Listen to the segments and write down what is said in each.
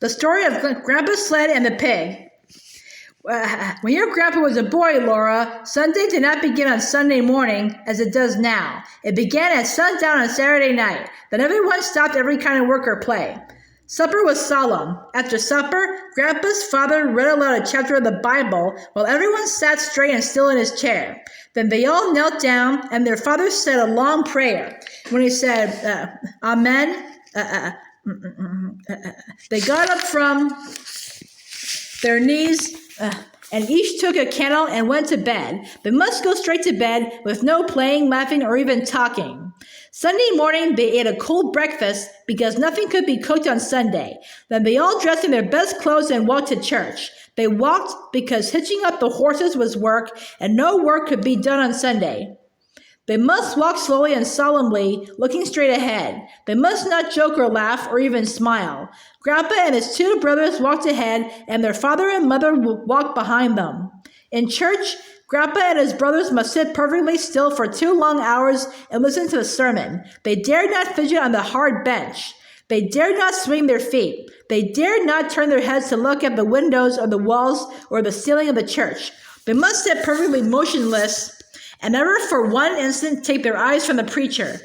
The story of Grandpa Sled and the pig. When your grandpa was a boy, Laura, Sunday did not begin on Sunday morning as it does now. It began at sundown on Saturday night. Then everyone stopped every kind of work or play. Supper was solemn. After supper, Grandpa's father read aloud a chapter of the Bible while everyone sat straight and still in his chair. Then they all knelt down, and their father said a long prayer. When he said, Amen, they got up from their knees and each took a candle and went to bed. They must go straight to bed with no playing, laughing, or even talking. Sunday morning, they ate a cold breakfast because nothing could be cooked on Sunday. Then they all dressed in their best clothes and walked to church. They walked because hitching up the horses was work, and no work could be done on Sunday. They must walk slowly and solemnly, looking straight ahead. They must not joke or laugh or even smile. Grandpa and his two brothers walked ahead, and their father and mother walked behind them. In church, Grandpa and his brothers must sit perfectly still for 2 long hours and listen to the sermon. They dared not fidget on the hard bench. They dared not swing their feet. They dared not turn their heads to look at the windows or the walls or the ceiling of the church. They must sit perfectly motionless and never for one instant take their eyes from the preacher.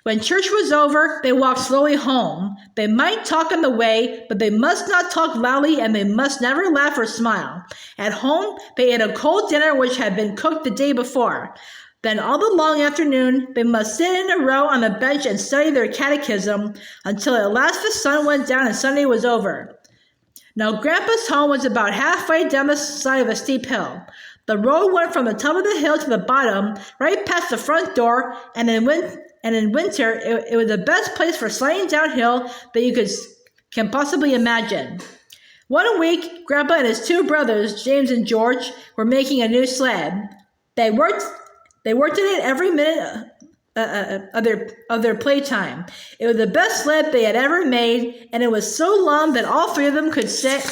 When church was over, they walked slowly home. They might talk on the way, but they must not talk loudly, and they must never laugh or smile. At home, they ate a cold dinner which had been cooked the day before. Then all the long afternoon, they must sit in a row on the bench and study their catechism until at last the sun went down and Sunday was over. Now Grandpa's home was about halfway down the side of a steep hill. The road went from the top of the hill to the bottom, right past the front door, and in winter, it was the best place for sliding downhill that you can possibly imagine. One week, Grandpa and his 2 brothers, James and George, were making a new sled. They worked at it every minute of their playtime. It was the best sled they had ever made, and it was so long that all 3 of them could sit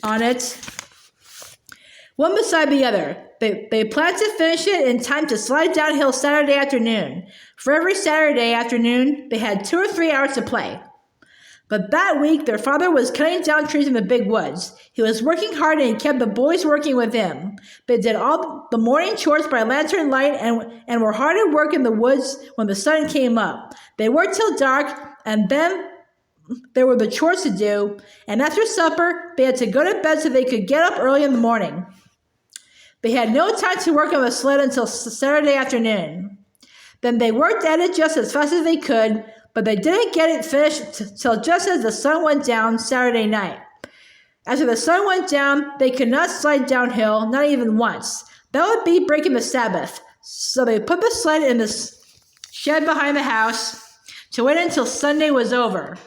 on it, one beside the other. They planned to finish it in time to slide downhill Saturday afternoon. For every Saturday afternoon, they had 2 or 3 hours to play. But that week, their father was cutting down trees in the big woods. He was working hard, and he kept the boys working with him. They did all the morning chores by lantern light and were hard at work in the woods when the sun came up. They worked till dark, and then there were the chores to do, and after supper, they had to go to bed so they could get up early in the morning. They had no time to work on the sled until Saturday afternoon. Then they worked at it just as fast as they could, but they didn't get it finished till just as the sun went down Saturday night. After the sun went down, they could not slide downhill, not even once. That would be breaking the Sabbath. So they put the sled in the shed behind the house to wait until Sunday was over.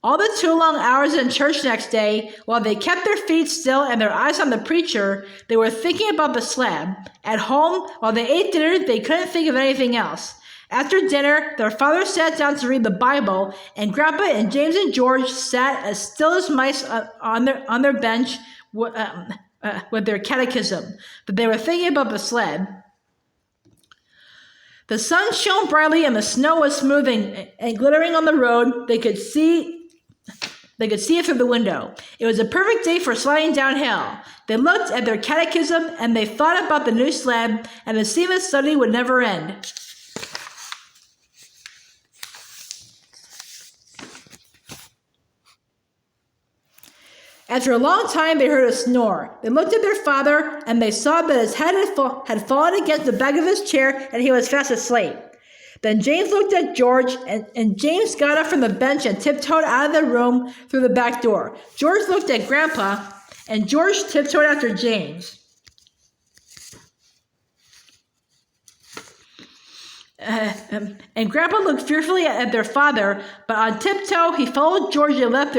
All the 2 long hours in church next day, while they kept their feet still and their eyes on the preacher, they were thinking about the sled. At home, while they ate dinner, they couldn't think of anything else. After dinner, their father sat down to read the Bible, and Grandpa and James and George sat as still as mice on their bench with their catechism. But they were thinking about the sled. The sun shone brightly, and the snow was smooth and glittering on the road. They could see it through the window. It was a perfect day for sliding downhill. They looked at their catechism, and they thought about the new sled, and the seamless study would never end. After a long time, they heard a snore. They looked at their father, and they saw that his head had fallen against the back of his chair, and he was fast asleep. Then James looked at George, and James got up from the bench and tiptoed out of the room through the back door. George looked at Grandpa, and George tiptoed after James. And Grandpa looked fearfully at their father, but on tiptoe he followed George and left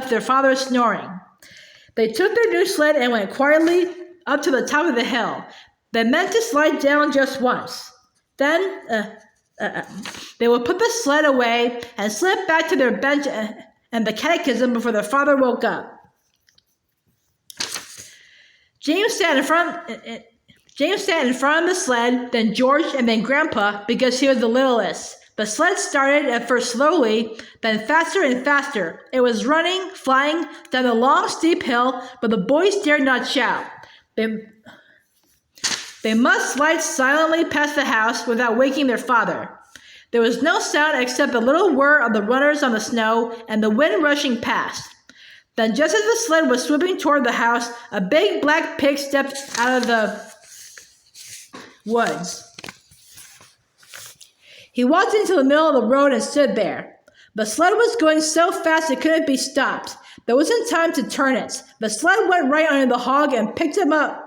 their father snoring. They took their new sled and went quietly up to the top of the hill. They meant to slide down just once. Then they would put the sled away and slip back to their bench and the catechism before their father woke up. James sat in front of the sled, then George, and then Grandpa, because he was the littlest. The sled started at first slowly, then faster and faster. It was running, flying down the long, steep hill, but the boys dared not shout. They must slide silently past the house without waking their father. There was no sound except the little whir of the runners on the snow and the wind rushing past. Then, just as the sled was swooping toward the house, a big black pig stepped out of the woods. He walked into the middle of the road and stood there. The sled was going so fast it couldn't be stopped. There wasn't time to turn it. The sled went right under the hog and picked him up.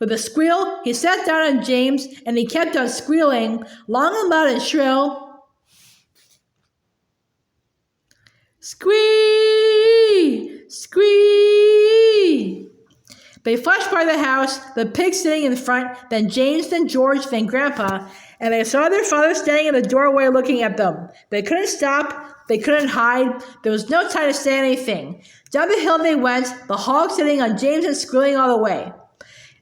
With a squeal, he sat down on James, and he kept on squealing, long and loud and shrill. Squee! Squee! They flashed by the house, the pig sitting in front, then James, then George, then Grandpa, and they saw their father standing in the doorway looking at them. They couldn't stop. They couldn't hide. There was no time to say anything. Down the hill they went, the hog sitting on James and squealing all the way.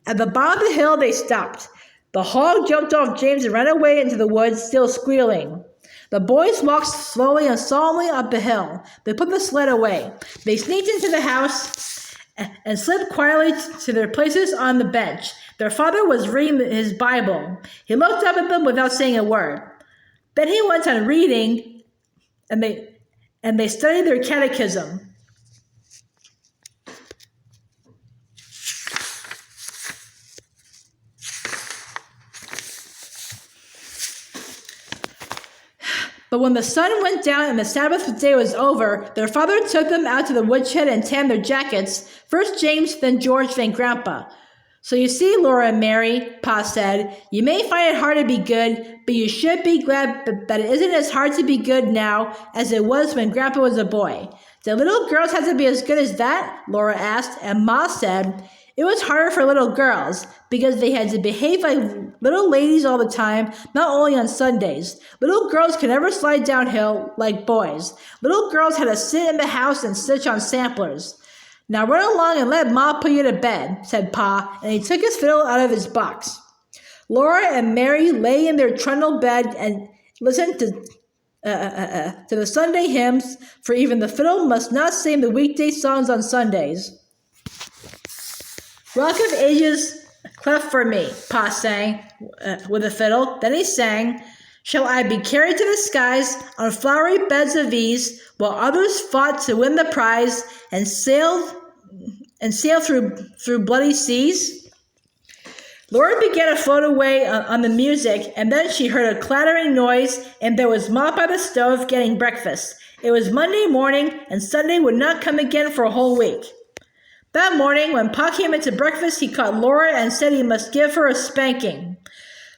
At the bottom of the hill they stopped. The hog jumped off James and ran away into the woods, still squealing. The boys walked slowly and solemnly up the hill. They put the sled away. They sneaked into the house and slid quietly to their places on the bench. Their father was reading his Bible. He looked up at them without saying a word. Then he went on reading, and they studied their catechism. But when the sun went down and the Sabbath day was over, their father took them out to the woodshed and tanned their jackets, first James, then George, then Grandpa. So you see, Laura and Mary, Pa said, you may find it hard to be good, but you should be glad that it isn't as hard to be good now as it was when Grandpa was a boy. Do little girls have to be as good as that? Laura asked, and Ma said, it was harder for little girls because they had to behave like little ladies all the time, not only on Sundays. Little girls could never slide downhill like boys. Little girls had to sit in the house and stitch on samplers. Now run along and let Ma put you to bed, said Pa, and he took his fiddle out of his box. Laura and Mary lay in their trundle bed and listened to the Sunday hymns, for even the fiddle must not sing the weekday songs on Sundays. Rock of Ages, cleft for me, Pa sang with a fiddle. Then he sang, shall I be carried to the skies on flowery beds of ease, while others fought to win the prize and sailed through bloody seas? Laura began to float away on the music, and then she heard a clattering noise, and there was Ma by the stove getting breakfast. It was Monday morning, and Sunday would not come again for a whole week. That morning, when Pa came into breakfast, he caught Laura and said he must give her a spanking.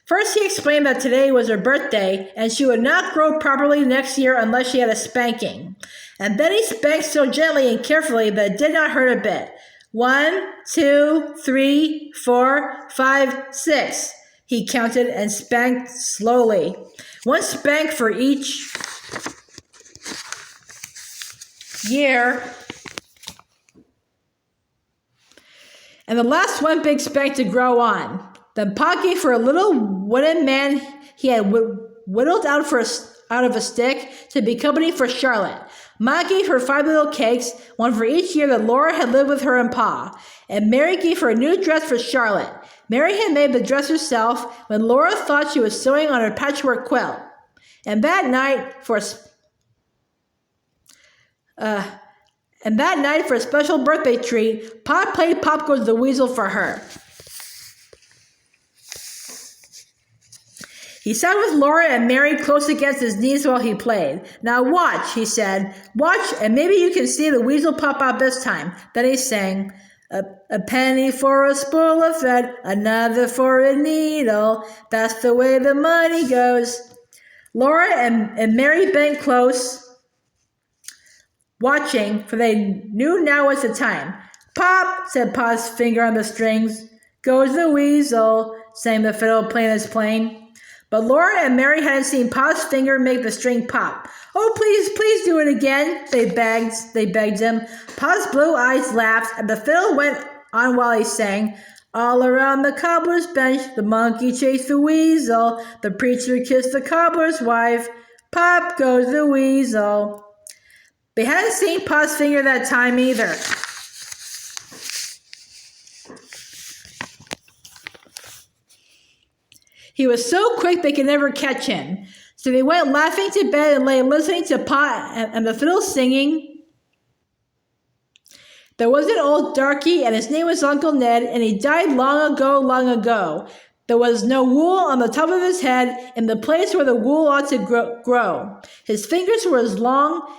First, he explained that today was her birthday, and she would not grow properly next year unless she had a spanking. And then he spanked so gently and carefully that it did not hurt a bit. 1, 2, 3, 4, 5, 6. He counted and spanked slowly. One spank for each year. And the last one big spank to grow on. Then Pa gave her a little wooden man he had whittled out of a stick to be company for Charlotte. Ma gave her 5 little cakes, one for each year that Laura had lived with her and Pa. And Mary gave her a new dress for Charlotte. Mary had made the dress herself when Laura thought she was sewing on her patchwork quilt. And that night, for a special birthday treat, Pa played Pop Goes the Weasel for her. He sat with Laura and Mary close against his knees while he played. Now watch, he said. Watch, and maybe you can see the weasel pop out this time. Then he sang, a penny for a spool of thread, another for a needle. That's the way the money goes. Laura and Mary bent close, watching, for they knew now was the time. Pop, said Pa's finger on the strings. Goes the weasel, sang the fiddle plain as plain. But Laura and Mary hadn't seen Pa's finger make the string pop. Oh, please do it again, they begged him. Pa's blue eyes laughed, and the fiddle went on while he sang, All around the cobbler's bench, the monkey chased the weasel. The preacher kissed the cobbler's wife. Pop goes the weasel. They hadn't seen Pop's finger that time either. He was so quick they could never catch him. So they went laughing to bed and lay listening to Pop and the fiddle singing. There was an old darky, and his name was Uncle Ned, and he died long ago, long ago. There was no wool on the top of his head in the place where the wool ought to grow. His fingers were as long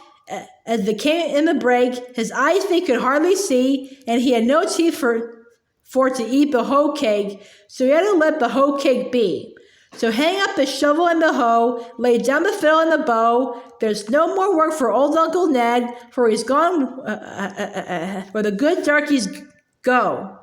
as they came in the break. His eyes they could hardly see, and he had no teeth for to eat the hoe cake, so he had to let the hoe cake be. So hang up the shovel and the hoe, lay down the fiddle and the bow. There's no more work for old Uncle Ned, for he's gone where the good darkies go.